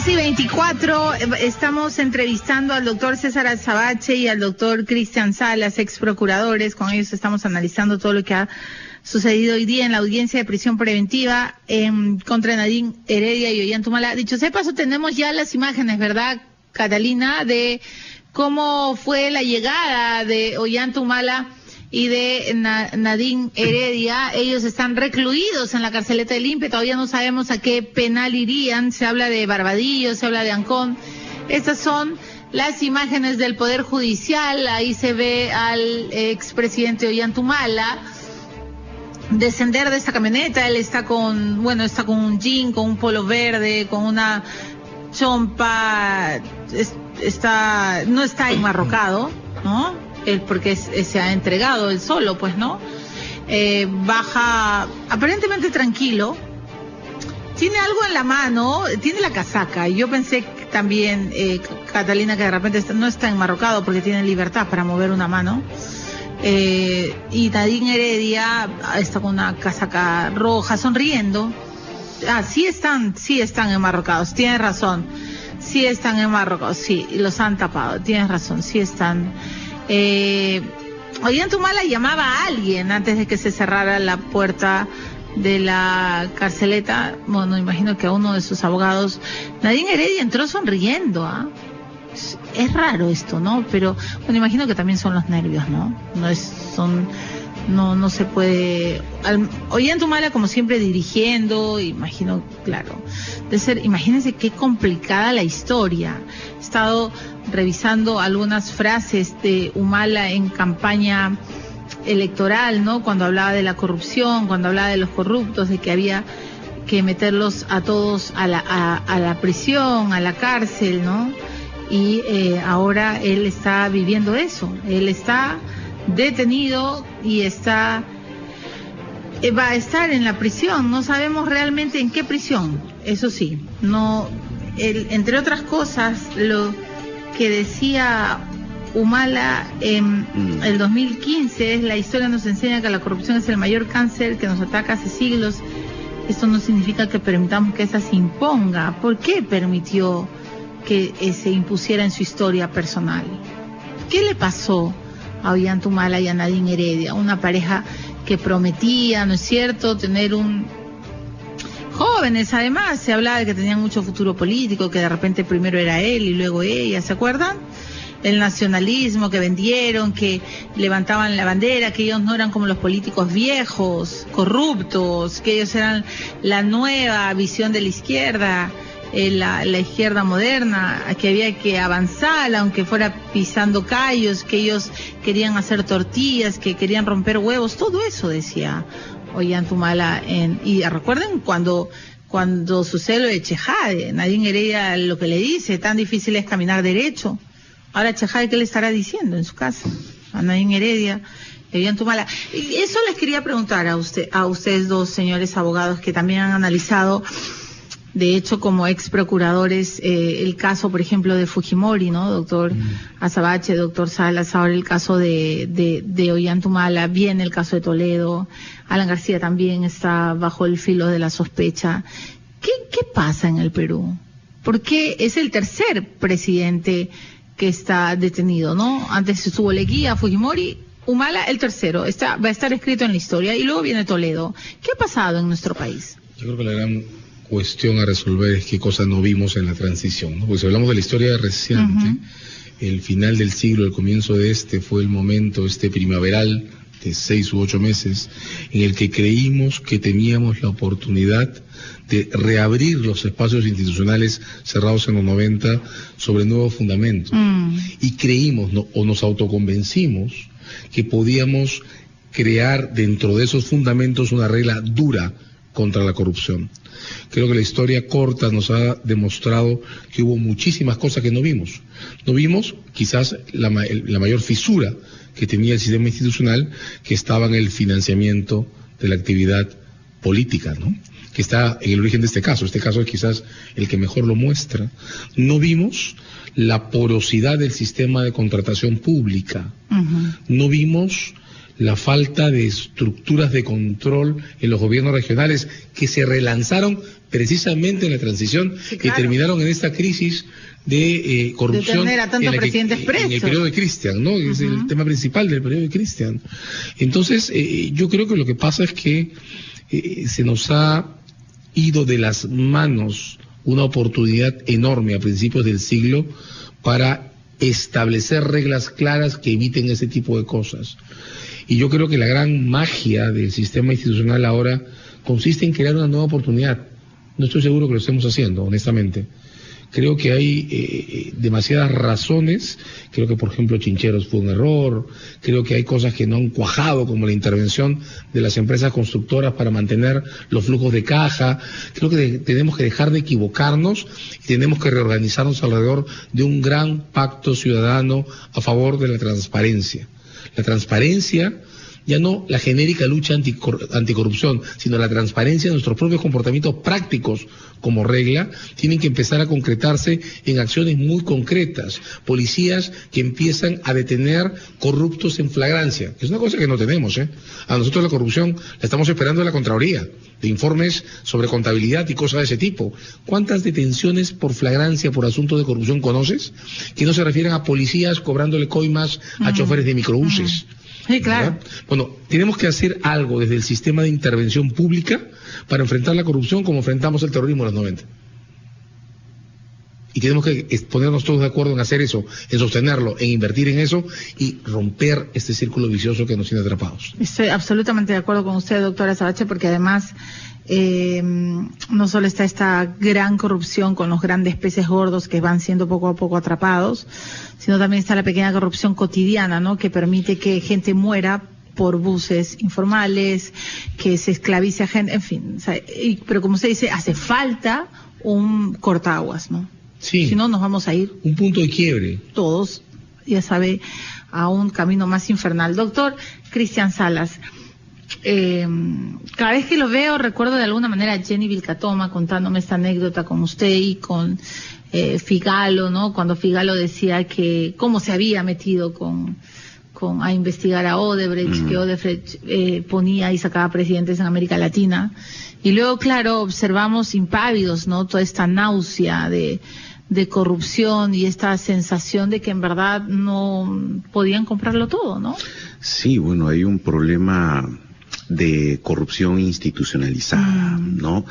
2:24, estamos entrevistando al doctor César Azabache y al doctor Cristian Salas, ex procuradores. Con ellos estamos analizando todo lo que ha sucedido hoy día en la audiencia de prisión preventiva contra Nadine Heredia y Ollantumala. Dicho sea de paso, tenemos ya las imágenes, ¿verdad, Catalina?, de cómo fue la llegada de Ollantumala y de Nadine Heredia. Ellos están recluidos en la carceleta del INPE, todavía no sabemos a qué penal irían. Se habla de Barbadillo, se habla de Ancón. Estas son las imágenes del Poder Judicial. Ahí se ve al expresidente Ollantumala descender de esta camioneta. Él está con un jean, con un polo verde, con una chompa, no está enmarrocado, ¿no? Él porque se ha entregado él solo, pues, ¿no? Baja aparentemente tranquilo, tiene algo en la mano, tiene la casaca, y yo pensé que también, Catalina, que de repente no está enmarrocado porque tiene libertad para mover una mano, y Nadine Heredia está con una casaca roja, sonriendo. Sí están enmarrocados, tienes razón, sí están enmarrocados, sí, los han tapado, tienes razón, sí están. Ollantumala llamaba a alguien antes de que se cerrara la puerta de la carceleta. Bueno, imagino que a uno de sus abogados. Nadine Heredia entró sonriendo, ¿ah? Es raro esto, ¿no? Pero bueno, imagino que también son los nervios, ¿no? No se puede. Ollantumala, como siempre, dirigiendo, imagino, claro, imagínense qué complicada la historia. He estado revisando algunas frases de Humala en campaña electoral, ¿no? Cuando hablaba de la corrupción, cuando hablaba de los corruptos, de que había que meterlos a todos a la prisión, a la cárcel, ¿no? Y ahora él está viviendo eso. Él está detenido y va a estar en la prisión. No sabemos realmente en qué prisión, eso sí. No, entre otras cosas, lo que decía Humala en el 2015 es: la historia nos enseña que la corrupción es el mayor cáncer que nos ataca hace siglos. Esto no significa que permitamos que esa se imponga. ¿Por qué permitió que se impusiera en su historia personal? ¿Qué le pasó a Ollantumala y a Nadine Heredia? Una pareja que prometía, ¿no es cierto?, tener jóvenes, además, se hablaba de que tenían mucho futuro político, que de repente primero era él y luego ella, ¿se acuerdan? El nacionalismo que vendieron, que levantaban la bandera, que ellos no eran como los políticos viejos, corruptos, que ellos eran la nueva visión de la izquierda, la izquierda moderna, que había que avanzar aunque fuera pisando callos, que ellos querían hacer tortillas, que querían romper huevos, todo eso decía Ollantumala. Y recuerden cuando sucede lo de Chejade, Nadine Heredia lo que le dice: tan difícil es caminar derecho. Ahora Chejade, ¿qué le estará diciendo en su casa a Nadine Heredia y Ollantumala? Y eso les quería preguntar a ustedes dos, señores abogados, que también han analizado, de hecho, como ex procuradores, el caso, por ejemplo, de Fujimori, ¿no? Doctor Azabache, doctor Salas, ahora el caso de Ollantumala, viene el caso de Toledo, Alan García también está bajo el filo de la sospecha. ¿Qué pasa en el Perú? ¿Por qué es el tercer presidente que está detenido, ¿no? Antes estuvo Leguía, Fujimori, Humala, el tercero, va a estar escrito en la historia, y luego viene Toledo. ¿Qué ha pasado en nuestro país? Yo creo que la gran cuestión a resolver es qué cosas no vimos en la transición, ¿no? Porque si hablamos de la historia reciente, el final del siglo, el comienzo de fue el momento primaveral de 6 u 8 meses, en el que creímos que teníamos la oportunidad de reabrir los espacios institucionales cerrados en los 90 sobre nuevos fundamentos. Y creímos, o nos autoconvencimos, que podíamos crear dentro de esos fundamentos una regla dura contra la corrupción. Creo que la historia corta nos ha demostrado que hubo muchísimas cosas que no vimos. No vimos quizás la mayor fisura que tenía el sistema institucional, que estaba en el financiamiento de la actividad política, ¿no? Que está en el origen de este caso. Este caso es quizás el que mejor lo muestra. No vimos la porosidad del sistema de contratación pública. No vimos la falta de estructuras de control en los gobiernos regionales que se relanzaron precisamente en la transición, sí, claro, que terminaron en esta crisis de corrupción de en el periodo de Cristian, ¿no? Es el tema principal del periodo de Cristian. Entonces, yo creo que lo que pasa es que se nos ha ido de las manos una oportunidad enorme a principios del siglo para establecer reglas claras que eviten ese tipo de cosas. Y yo creo que la gran magia del sistema institucional ahora consiste en crear una nueva oportunidad. No estoy seguro que lo estemos haciendo, honestamente. Creo que hay demasiadas razones. Creo que, por ejemplo, Chincheros fue un error. Creo que hay cosas que no han cuajado, como la intervención de las empresas constructoras para mantener los flujos de caja. Creo que tenemos que dejar de equivocarnos y tenemos que reorganizarnos alrededor de un gran pacto ciudadano a favor de la transparencia. La transparencia, ya no la genérica lucha anticorrupción, sino la transparencia de nuestros propios comportamientos prácticos como regla, tienen que empezar a concretarse en acciones muy concretas. Policías que empiezan a detener corruptos en flagrancia, que es una cosa que no tenemos, ¿eh? A nosotros la corrupción la estamos esperando de la Contraloría, de informes sobre contabilidad y cosas de ese tipo. ¿Cuántas detenciones por flagrancia por asuntos de corrupción conoces? Que no se refieren a policías cobrándole coimas a choferes de microbuses. Sí, claro. ¿Verdad? Bueno, tenemos que hacer algo desde el sistema de intervención pública para enfrentar la corrupción como enfrentamos el terrorismo en los 90. Y tenemos que ponernos todos de acuerdo en hacer eso, en sostenerlo, en invertir en eso y romper este círculo vicioso que nos tiene atrapados. Estoy absolutamente de acuerdo con usted, doctora Azabache, porque además no solo está esta gran corrupción con los grandes peces gordos que van siendo poco a poco atrapados, sino también está la pequeña corrupción cotidiana, ¿no? Que permite que gente muera por buses informales, que se esclavice a gente, en fin. O sea, pero como usted dice, hace falta un cortaguas, ¿no? Sí. Si no, nos vamos a ir. Un punto de quiebre. Todos, ya sabe, a un camino más infernal. Doctor Cristian Salas, cada vez que lo veo recuerdo de alguna manera a Jenny Vilcatoma contándome esta anécdota con usted y con Figalo, ¿no? Cuando Figalo decía que cómo se había metido a investigar a Odebrecht, que Odebrecht ponía y sacaba presidentes en América Latina. Y luego, claro, observamos impávidos, ¿no? Toda esta náusea de corrupción y esta sensación de que en verdad no podían comprarlo todo, ¿no? Sí, bueno, hay un problema de corrupción institucionalizada, ¿no?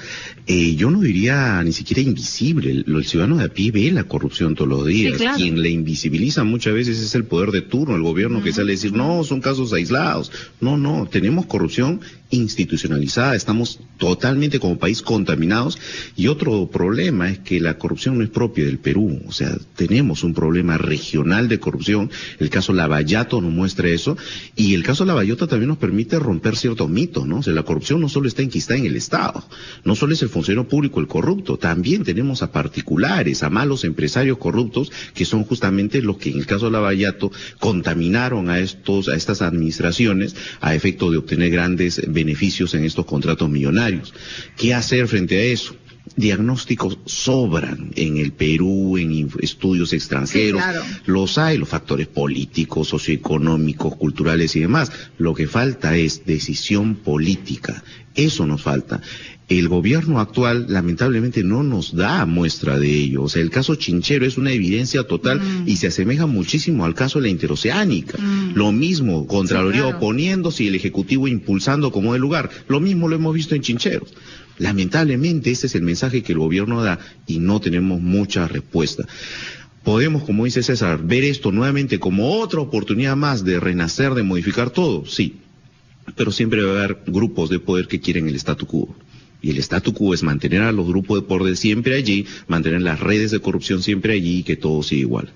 Yo no diría ni siquiera invisible. El ciudadano de a pie ve la corrupción todos los días. Sí, claro. Quien le invisibiliza muchas veces es el poder de turno, el gobierno que sale a decir, no, son casos aislados. No, tenemos corrupción institucionalizada, estamos totalmente como país contaminados. Y otro problema es que la corrupción no es propia del Perú, o sea, tenemos un problema regional de corrupción. El caso Lavallato nos muestra eso, y el caso Lavallato también nos permite romper ciertos mitos, ¿no? O sea, la corrupción no solo está enquistada en el Estado, no solo es el funcionario público el corrupto, también tenemos a particulares, a malos empresarios corruptos, que son justamente los que en el caso Lavallato contaminaron a estas administraciones a efecto de obtener grandes beneficios en estos contratos millonarios. ¿Qué hacer frente a eso? Diagnósticos sobran en el Perú, en estudios extranjeros. Sí, claro. Los hay, los factores políticos, socioeconómicos, culturales y demás. Lo que falta es decisión política. Eso nos falta. El gobierno actual lamentablemente no nos da muestra de ello. O sea, el caso Chinchero es una evidencia total y se asemeja muchísimo al caso de la Interoceánica. Lo mismo, Contraloría sí, claro, oponiéndose y el Ejecutivo impulsando como de lugar. Lo mismo lo hemos visto en Chincheros. Lamentablemente ese es el mensaje que el gobierno da y no tenemos mucha respuesta. Podemos, como dice César, ver esto nuevamente como otra oportunidad más de renacer, de modificar todo, sí. Pero siempre va a haber grupos de poder que quieren el statu quo. Y el statu quo es mantener a los grupos de poder siempre allí, mantener las redes de corrupción siempre allí y que todo siga igual.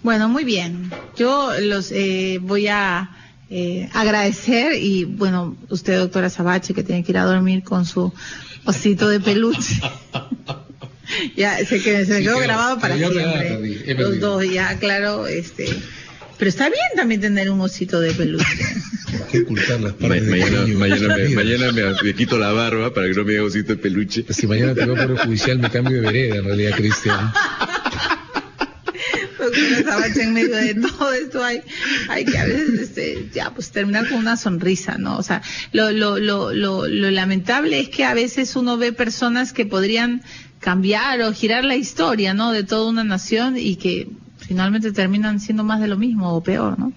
Bueno, muy bien. Yo los voy a agradecer y, bueno, usted, doctora Azabache, que tiene que ir a dormir con su osito de peluche. Ya, se quedó grabado para siempre. Los dos, ya, claro, pero está bien también tener un osito de peluche. ¿Por qué ocultar las partes mañana me quito la barba para que no me haga osito de peluche. Si mañana te voy a poner judicial me cambio de vereda, en realidad, Cristian. doctora Sabache, en medio de todo esto hay que a veces pues terminar con una sonrisa, ¿no? O sea, lo lamentable es que a veces uno ve personas que podrían cambiar o girar la historia, ¿no? De toda una nación y que finalmente terminan siendo más de lo mismo o peor, ¿no?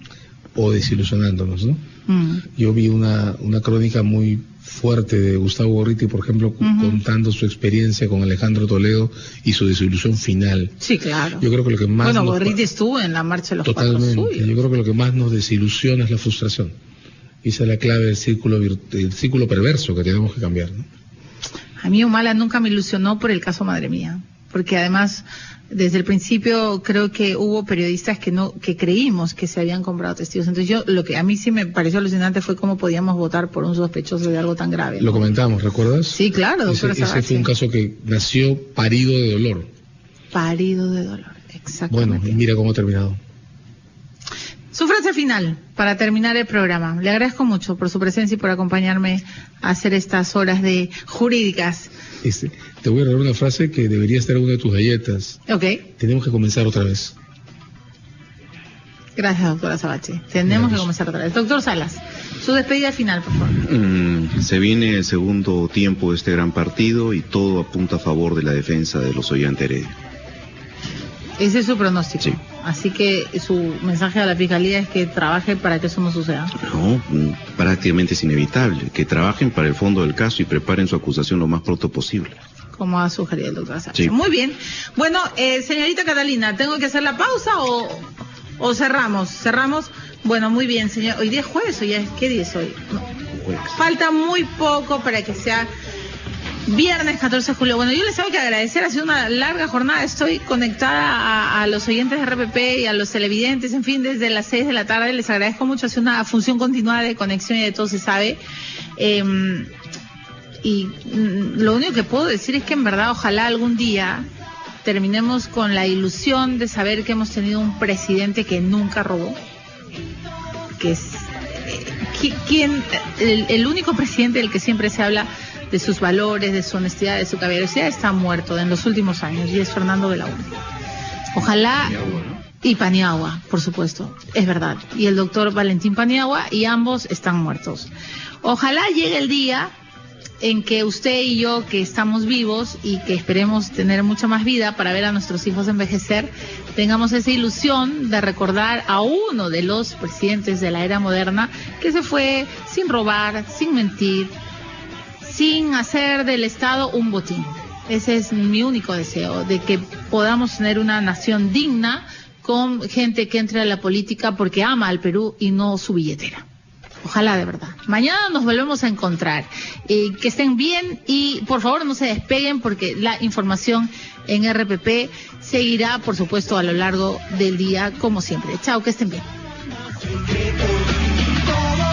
O desilusionándonos, ¿no? Yo vi una crónica muy fuerte de Gustavo Gorriti, por ejemplo, contando su experiencia con Alejandro Toledo y su desilusión final. Sí, claro. Yo creo que lo que más Gorriti estuvo en la marcha de los totalmente. Cuatro Suyos. Yo creo que lo que más nos desilusiona es la frustración. Esa es la clave del círculo perverso que tenemos que cambiar, ¿no? A mí Humala nunca me ilusionó por el caso Madre Mía, porque además desde el principio creo que hubo periodistas que creímos que se habían comprado testigos. Entonces lo que a mí sí me pareció alucinante fue cómo podíamos votar por un sospechoso de algo tan grave, ¿no? Lo comentamos, ¿recuerdas? Sí, claro, doctora Sabache. Ese fue un caso que nació parido de dolor. Parido de dolor, exactamente. Bueno, y mira cómo ha terminado. Su frase final, para terminar el programa. Le agradezco mucho por su presencia y por acompañarme a hacer estas horas de jurídicas. Te voy a regalar una frase que debería estar en una de tus galletas. Ok. Tenemos que comenzar otra vez. Gracias, doctora Sabache. Tenemos que comenzar otra vez. Doctor Salas, su despedida final, por favor. Se viene el segundo tiempo de este gran partido y todo apunta a favor de la defensa de los Ollanta Heredia. Ese es su pronóstico. Sí. Así que su mensaje a la Fiscalía es que trabaje para que eso no suceda. No, prácticamente es inevitable. Que trabajen para el fondo del caso y preparen su acusación lo más pronto posible. Como ha sugerido el doctor Sabache. Sí. Muy bien. Bueno, señorita Catalina, ¿tengo que hacer la pausa o cerramos? Cerramos. Bueno, muy bien, señor. Hoy día es jueves, ¿o ya es? ¿Qué día es hoy? No. Falta muy poco para que sea viernes 14 de julio. Bueno, yo les tengo que agradecer, ha sido una larga jornada, estoy conectada a los oyentes de RPP y a los televidentes, en fin, desde las 6 de la tarde, les agradezco mucho, ha sido una función continuada de conexión y de todo se sabe. Y lo único que puedo decir es que en verdad ojalá algún día terminemos con la ilusión de saber que hemos tenido un presidente que nunca robó, que es el único presidente del que siempre se habla de sus valores, de su honestidad, de su caballerosidad, está muerto en los últimos años, y es Fernando Belaúnde. Ojalá, y Paniagua, por supuesto, es verdad, y el doctor Valentín Paniagua, y ambos están muertos. Ojalá llegue el día en que usted y yo, que estamos vivos y que esperemos tener mucha más vida para ver a nuestros hijos envejecer, tengamos esa ilusión de recordar a uno de los presidentes de la era moderna que se fue sin robar, sin mentir, sin hacer del Estado un botín. Ese es mi único deseo, de que podamos tener una nación digna con gente que entre a la política porque ama al Perú y no su billetera. Ojalá, de verdad. Mañana nos volvemos a encontrar. Que estén bien y por favor no se despeguen porque la información en RPP seguirá, por supuesto, a lo largo del día como siempre. Chao, que estén bien.